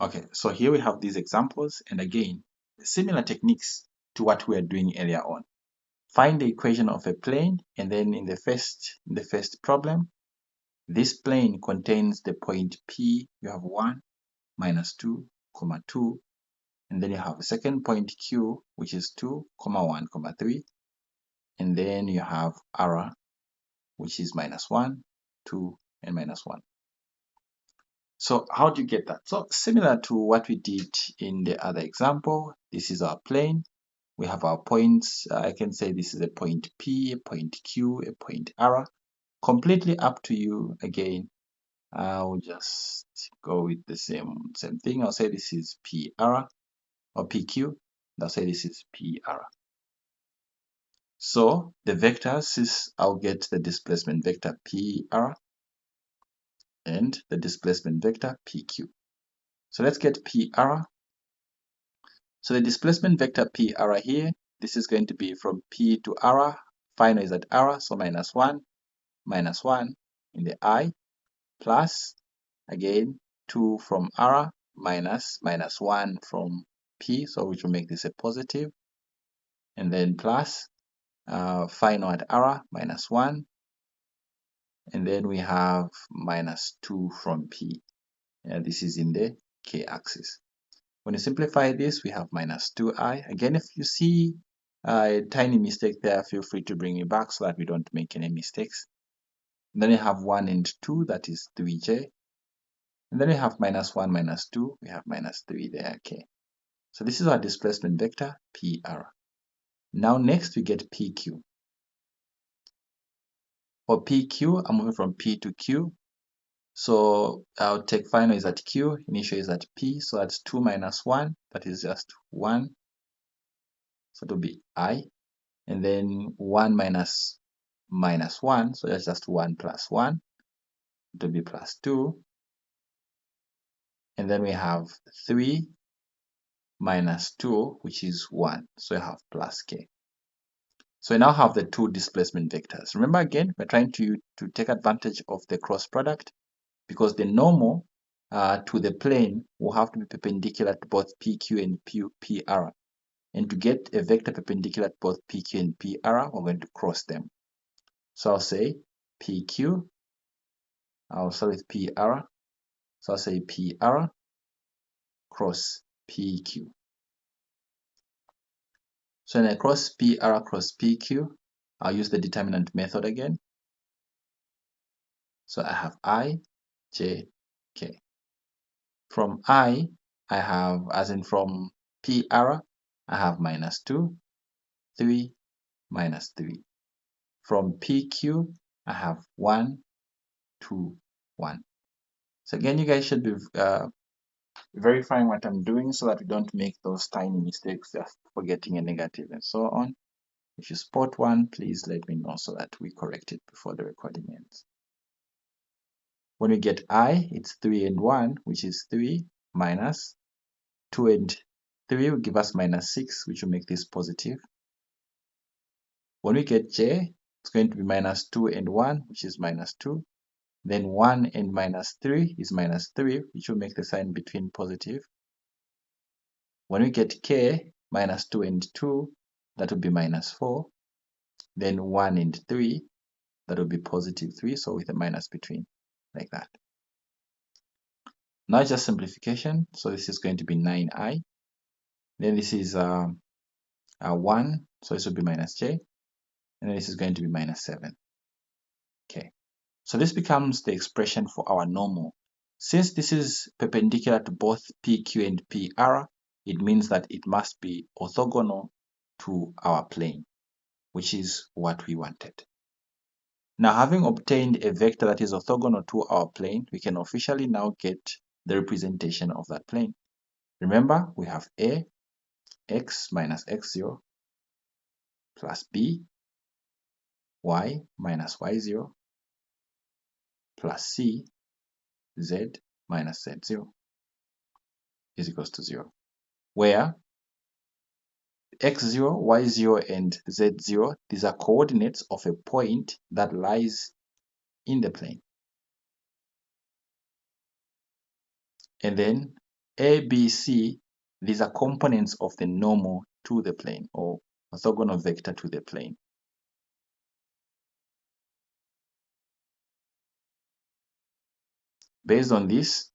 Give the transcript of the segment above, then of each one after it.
Okay, so here we have these examples, and again, similar techniques to what we are doing earlier on. Find the equation of a plane, and then in the first problem, this plane contains the point P. You have 1, -2, 2, and then you have a second point Q, which is 2, 1, 3, and then you have R, which is -1, 2, and -1. So how do you get that? So similar to what we did in the other example, this is our plane. We have our points. I can say this is a point P, a point Q, a point R. Completely up to you. Again, I'll just go with the same thing. I'll say this is PR or PQ. I'll say this is PR. So the vectors is, I'll get the displacement vector PR and the displacement vector PQ. So let's get PR. So the displacement vector PR here, this is going to be from P to R. Final is at R, so -1 in the I, plus again 2 from R, minus 1 from P, so which will make this a positive, and then plus final at R, -1, and then we have -2 from P. This is in the K axis. When you simplify this, we have -2i. Again, if you see a tiny mistake there, feel free to bring me back so that we don't make any mistakes. And then you have 1 and 2, that is 3j. And then we have -1, -2, we have -3 there, okay. So this is our displacement vector, PR. Now next we get PQ. For PQ, I'm moving from P to Q. So I'll take final is at Q, initial is at P, so that's 2 - 1, that is just 1. So it will be I. And then 1 minus 1, so that's just 1 plus 1, it will be plus 2. And then we have 3 minus 2, which is 1, so I have plus k. So I now have the two displacement vectors. Remember again, we're trying to take advantage of the cross product, because the normal to the plane will have to be perpendicular to both PQ and PR. And to get a vector perpendicular to both PQ and PR, we're going to cross them. So I'll say PQ, I'll start with PR, so I'll say PR cross PQ. So when I cross PR cross PQ, I'll use the determinant method again. So I have I, J, K. From I have, as in from PR, I have -2, 3, -3. From PQ, I have 1, 2, 1. So again, you guys should be verifying what I'm doing so that we don't make those tiny mistakes, just forgetting a negative and so on. If you spot one, please let me know so that we correct it before the recording ends. When we get I, it's 3 and 1, which is 3, minus 2 and 3 will give us -6, which will make this positive. When we get J, it's going to be -2 and 1, which is -2. Then 1 and -3 is -3, which will make the sign between positive. When we get K, -2 and 2, that will be -4. Then 1 and 3, that will be +3, so with a minus between, like that. Now just simplification, so this is going to be 9i. Then this is 1, so this will be -j. And then this is going to be -7. Okay, so this becomes the expression for our normal. Since this is perpendicular to both PQ and PR, it means that it must be orthogonal to our plane, which is what we wanted. Now, having obtained a vector that is orthogonal to our plane, we can officially now get the representation of that plane. Remember, we have A, x minus x0 plus B, y minus y0 plus C, z minus z0 is equals to 0, where x0, y0, and z0, these are coordinates of a point that lies in the plane. And then A, B, C, these are components of the normal to the plane or orthogonal vector to the plane. Based on this,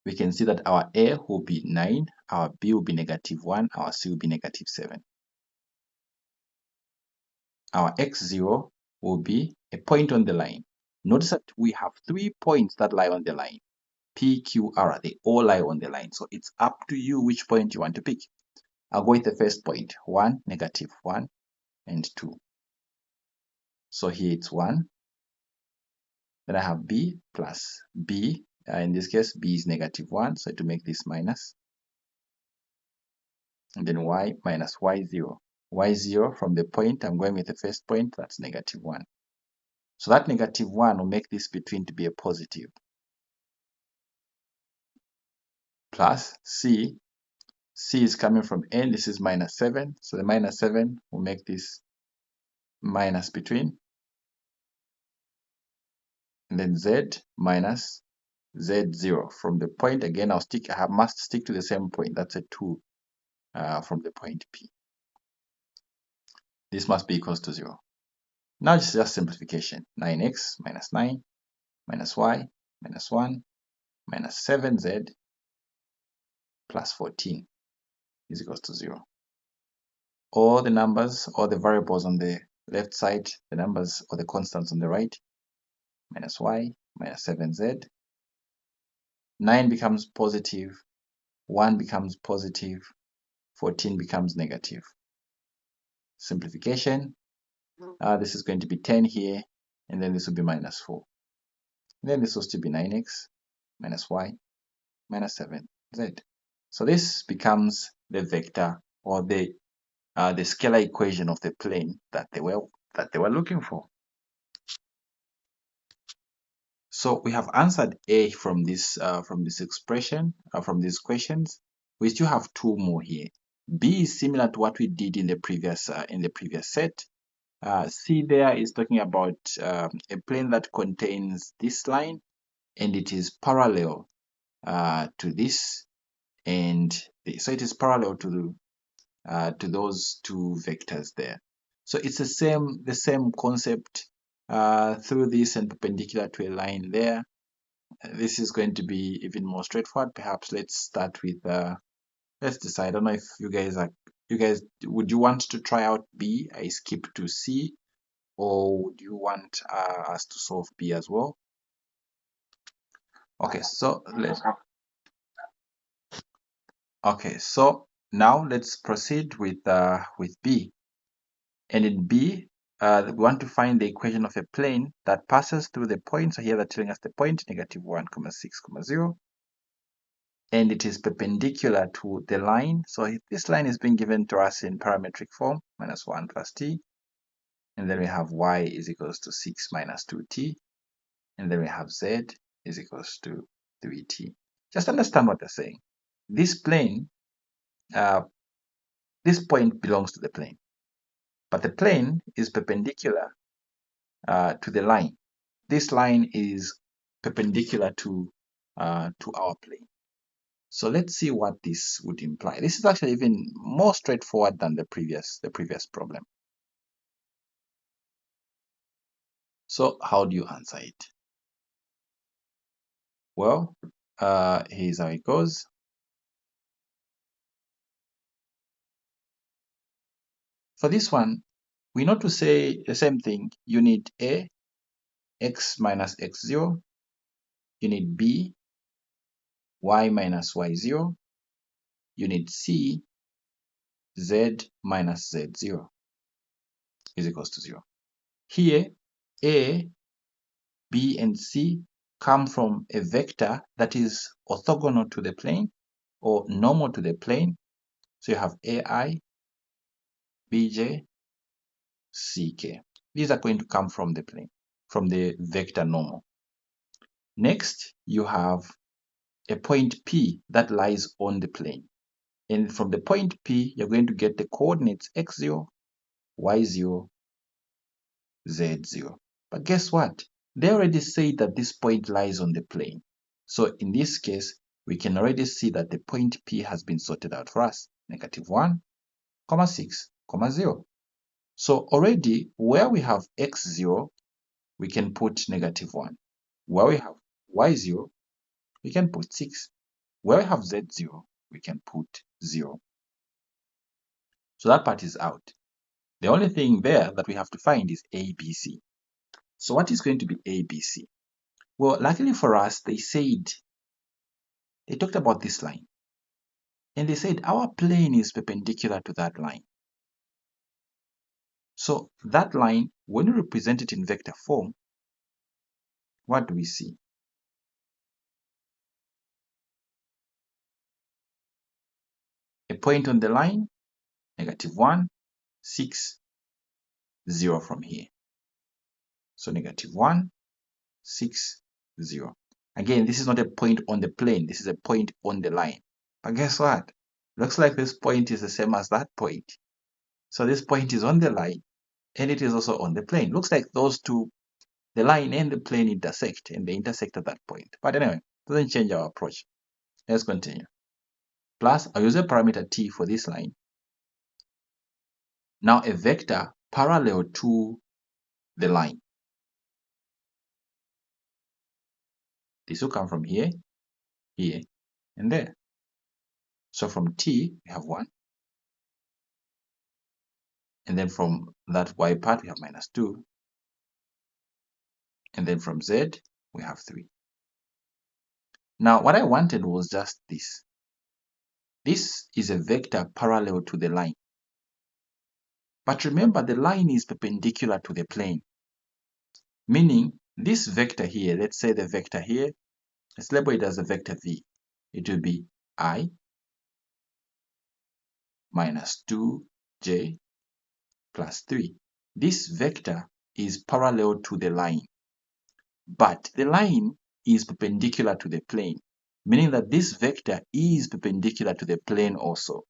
we can see that our A will be 9, our B will be -1, our C will be -7. Our x0 will be a point on the line. Notice that we have 3 points that lie on the line. P, Q, R, they all lie on the line. So it's up to you which point you want to pick. I'll go with the first point, 1, -1, and 2. So here it's 1. Then I have B plus B. In this case, B is -1, so to make this minus. And then Y minus Y0. Y0 from the point, I'm going with the first point, that's -1. So that -1 will make this between to be a positive. Plus C. C is coming from N, this is -7. So the -7 will make this minus between. And then Z minus Z0 from the point. Again, I must stick to the same point. That's a 2 from the point P. This must be equals to 0. Now it's just simplification. 9x minus 9 minus y minus 1 minus 7z plus 14 is equals to 0. All the numbers or the variables on the left side, the numbers or the constants on the right, minus y minus 7z. 9 becomes positive, 1 becomes positive, 14 becomes negative. Simplification, this is going to be 10 here, and then this will be minus 4. And then this will still be 9x minus y minus 7z. So this becomes the vector or the scalar equation of the plane that they were looking for. So we have answered A from this expression, from these questions. We still have 2 more here. B is similar to what we did in the previous set. C there is talking about a plane that contains this line, and it is parallel to this, and so it is parallel to those 2 vectors there. So it's the same concept through this and perpendicular to a line there. This is going to be even more straightforward. Perhaps let's start with let's decide. I don't know if you guys would you want to try out B? I skip to C, or would you want us to solve B as well? Okay, so now let's proceed with B. And in B, we want to find the equation of a plane that passes through the point. So here they're telling us the point -1, 6, 0. And it is perpendicular to the line. So if this line is being given to us in parametric form, -1 plus t. And then we have y is equals to 6 minus 2t. And then we have z is equals to 3t. Just understand what they're saying. This plane, this point belongs to the plane. But the plane is perpendicular to the line. This line is perpendicular to our plane. So let's see what this would imply. This is actually even more straightforward than the previous problem. So how do you answer it? Well, here's how it goes. For this one, we know to say the same thing. You need A, x minus x0. You need B, y minus y0. You need C, z minus z0 is equals to 0. Here, A, B, and C come from a vector that is orthogonal to the plane or normal to the plane. So you have AI, BJ, CK. These are going to come from the plane, from the vector normal. Next, you have a point P that lies on the plane. And from the point P, you're going to get the coordinates x0, y0, z0. But guess what? They already say that this point lies on the plane. So in this case, we can already see that the point P has been sorted out for us. -1, 6, 0. So already where we have x0, we can put -1. Where we have y0, we can put 6. Where we have z0, we can put 0. So that part is out. The only thing there that we have to find is ABC. So what is going to be ABC? Well, luckily for us, they talked about this line. And they said our plane is perpendicular to that line. So that line, when we represent it in vector form, what do we see? A point on the line, -1, 6, 0 from here. So -1, 6, 0. Again, this is not a point on the plane. This is a point on the line. But guess what? Looks like this point is the same as that point. So this point is on the line and it is also on the plane. Looks like those two, the line and the plane, intersect, and they intersect at that point. But anyway, doesn't change our approach. Let's continue. Plus, I'll use a parameter t for this line. Now a vector parallel to the line. This will come from here, here, and there. So from t, we have 1. And then from that y part, we have -2. And then from z, we have 3. Now, what I wanted was just this. This is a vector parallel to the line. But remember, the line is perpendicular to the plane. Meaning, this vector here, let's say the vector here, let's label it as a vector v. It will be I minus 2j plus 3. This vector is parallel to the line. But the line is perpendicular to the plane, meaning that this vector is perpendicular to the plane also.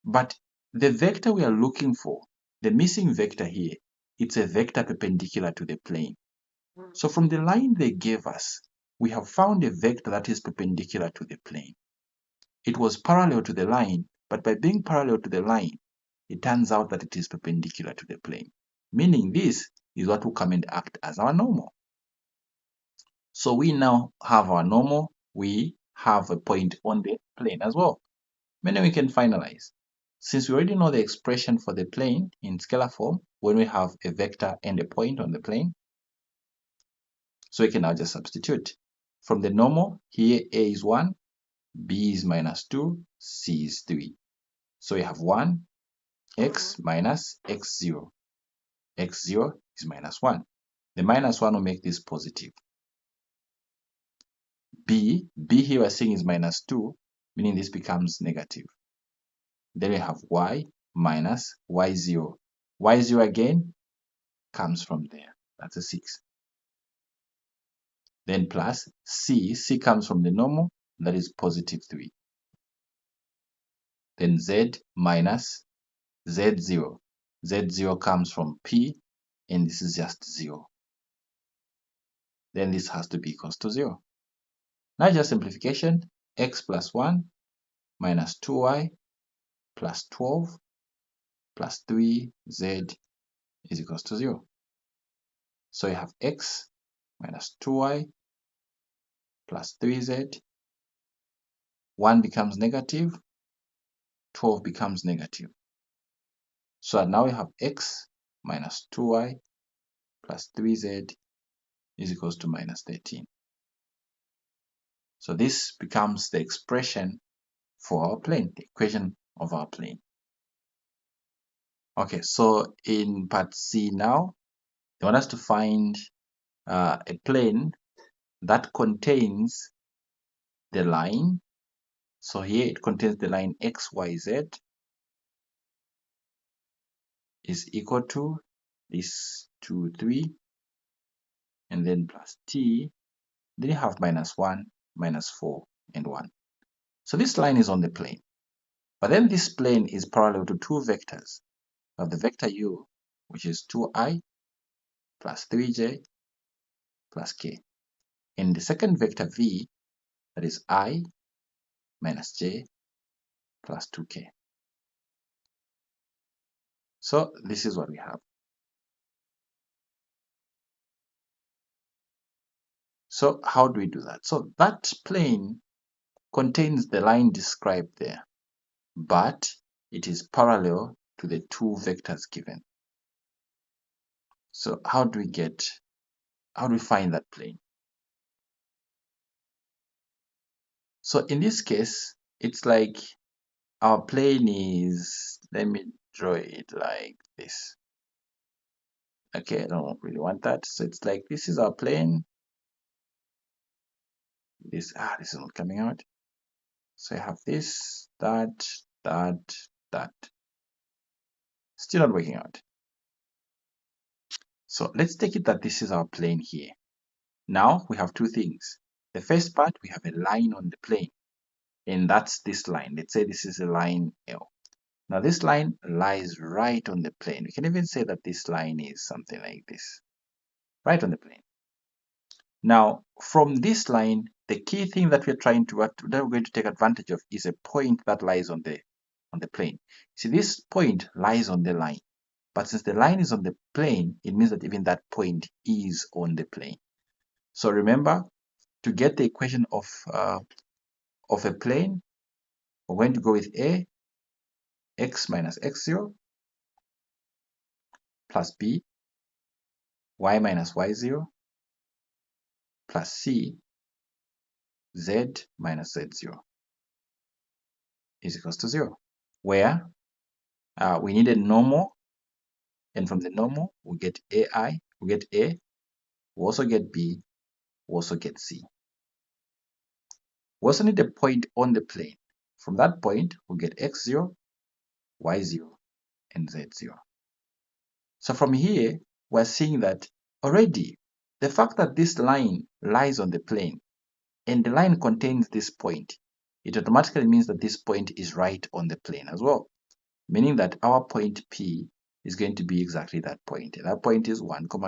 But the vector we are looking for, the missing vector here, it's a vector perpendicular to the plane. So from the line they gave us, we have found a vector that is perpendicular to the plane. It was parallel to the line, but by being parallel to the line, it turns out that it is perpendicular to the plane. Meaning this is what will come and act as our normal. So we now have our normal, we have a point on the plane as well. Meaning we can finalize. Since we already know the expression for the plane in scalar form, when we have a vector and a point on the plane, so we can now just substitute. From the normal, here a is 1, b is -2, c is 3. So we have 1, x minus x0. x0 is -1. The -1 will make this positive. b here we're saying is -2, meaning this becomes negative. Then we have y minus y0. y0 again comes from there. That's a 6. Then plus c comes from the normal, that is +3. Then z minus z0. z0 comes from p, and this is just 0. Then this has to be equals to 0. Now just simplification, x plus 1 minus 2y plus 12 plus 3z is equals to 0. So you have x minus 2y plus 3z. 1 becomes negative, 12 becomes negative. So now we have x minus 2y plus 3z is equals to -13. So this becomes the expression for our plane, the equation of our plane. Okay, so in part C now, they want us to find a plane that contains the line. So here it contains the line xyz is equal to this 2, 3, and then plus t. Then you have -1, -4, and 1. So this line is on the plane. But then this plane is parallel to two vectors. We have the vector u, which is 2i plus 3j plus k. And the second vector v, That is I minus j plus 2k. So this is what we have. So how do we do that? So that plane contains the line described there, but it is parallel to the two vectors given. So how do we find that plane? So in this case, it's like our plane is, let me draw it like this. Okay, I don't really want that. So it's like this is our plane. This is not coming out. So I have this, that, that. Still not working out. So let's take it that this is our plane here. Now we have two things. The first part, we have a line on the plane, and that's this line. Let's say this is a line L. Now this line lies right on the plane. We can even say that this line is something like this, right on the plane. Now from this line, the key thing that we're going to take advantage of is a point that lies on the plane. See, this point lies on the line, but since the line is on the plane, it means that even that point is on the plane. So remember, to get the equation of a plane, we're going to go with A, x minus x0 plus B, y minus y0 plus C, z minus z0 is equals to 0, where we need a normal, and from the normal we get AI, we get A, we also get B, we also get C. We also need a point on the plane. From that point, we get x0, y0, and z0. So from here, we're seeing that already the fact that this line lies on the plane and the line contains this point, it automatically means that this point is right on the plane as well, meaning that our point P is going to be exactly that point. And that point is 1, 2,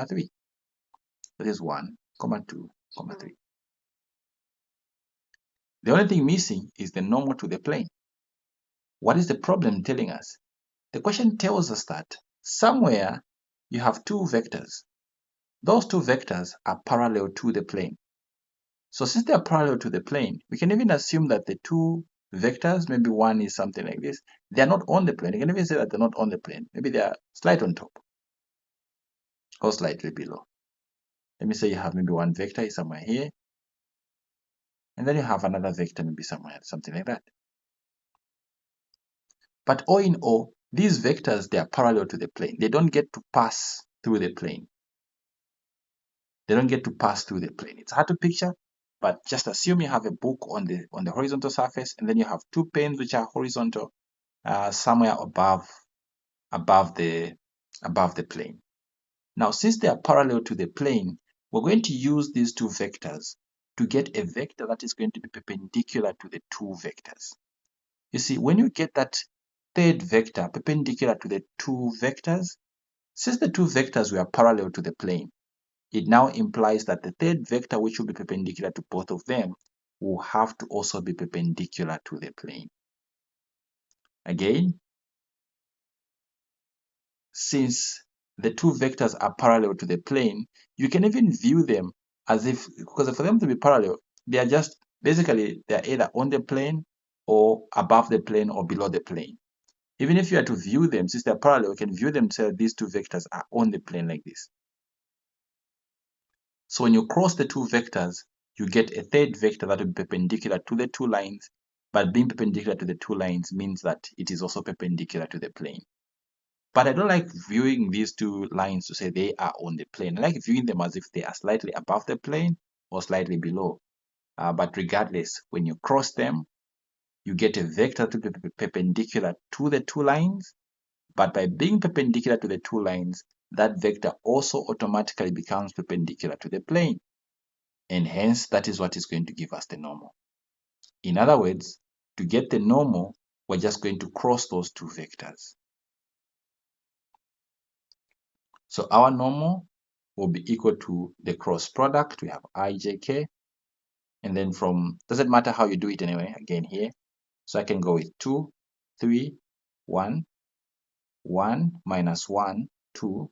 3. That is 1, 2, 3. The only thing missing is the normal to the plane. What is the problem telling us? The question tells us that somewhere you have two vectors. Those two vectors are parallel to the plane. So since they are parallel to the plane, we can even assume that the two vectors, maybe one is something like this, they are not on the plane. You can even say that they're not on the plane. Maybe they are slight on top or slightly below. Let me say you have maybe one vector is somewhere here, and then you have another vector maybe somewhere, something like that. But all in all, these vectors, they are parallel to the plane. They don't get to pass through the plane. They don't get to pass through the plane. It's hard to picture, but just assume you have a book on the horizontal surface, and then you have two pens which are horizontal somewhere above the plane. Now, since they are parallel to the plane, we're going to use these two vectors to get a vector that is going to be perpendicular to the two vectors. You see, when you get that third vector perpendicular to the two vectors, since the two vectors were parallel to the plane, it now implies that the third vector, which will be perpendicular to both of them, will have to also be perpendicular to the plane. Again, since the two vectors are parallel to the plane, you can even view them as if, because for them to be parallel, they are just basically they are either on the plane or above the plane or below the plane. Even if you are to view them, since they are parallel, you can view them so these two vectors are on the plane like this. So when you cross the two vectors, you get a third vector that will be perpendicular to the two lines, but being perpendicular to the two lines means that it is also perpendicular to the plane. But I don't like viewing these two lines to say they are on the plane. I like viewing them as if they are slightly above the plane or slightly below. But regardless, when you cross them, you get a vector to be perpendicular to the two lines. But by being perpendicular to the two lines, that vector also automatically becomes perpendicular to the plane. And hence, that is what is going to give us the normal. In other words, to get the normal, we're just going to cross those two vectors. So our normal will be equal to the cross product. We have ijk And then from, doesn't matter how you do it anyway, again here. So I can go with 2, 3, 1, 1, minus 1, 2.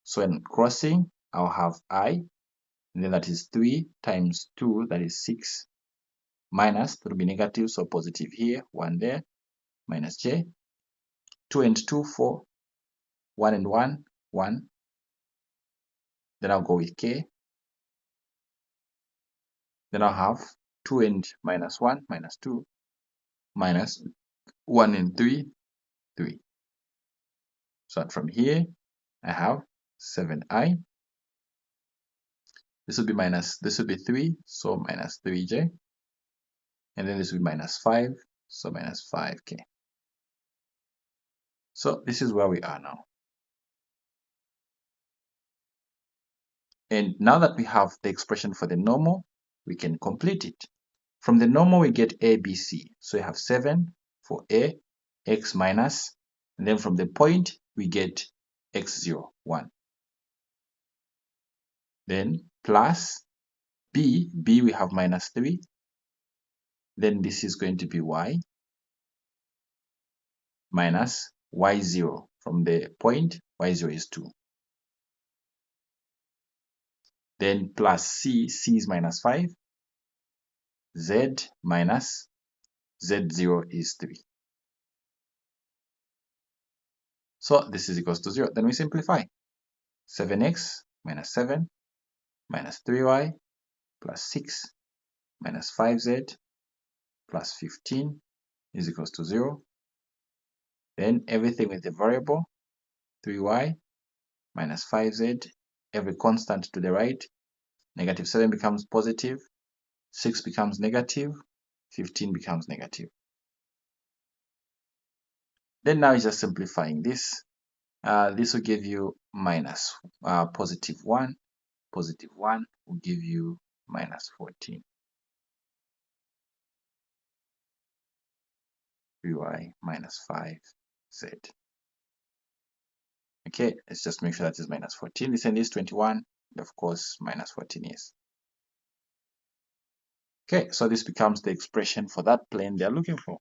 So in crossing, I'll have I, and then that is 3 times 2, that is 6, minus, that will be negative, so positive here, 1 there, minus j, 2 and 2, 4, 1 and 1, 1. Then I'll go with k. Then I'll have 2 and minus 1, minus 2, minus 1 and 3, 3. So from here, I have 7i. This will be minus, this will be 3, so minus 3j. And then this will be minus 5, so minus 5k. So this is where we are now. And now that we have the expression for the normal, we can complete it. From the normal, we get a, b, c. So we have 7 for a, x minus, and then from the point, we get x0, 1. Then plus b, we have minus 3. Then this is going to be y minus y0. From the point, y0 is 2. Then plus c is minus 5. Z minus z0 is 3. So this is equals to 0. Then we simplify. 7x minus 7 minus 3y plus 6 minus 5z plus 15 is equals to 0. Then everything with the variable, 3y minus 5z, every constant to the right, negative 7 becomes positive, 6 becomes negative, 15 becomes negative. Then now it's just simplifying this. This will give you minus positive 1. Positive 1 will give you minus 14. 3y minus 5z. Okay, let's just make sure that is minus 14. This and this 21, and of course minus 14 is. Okay, so this becomes the expression for that plane they're looking for.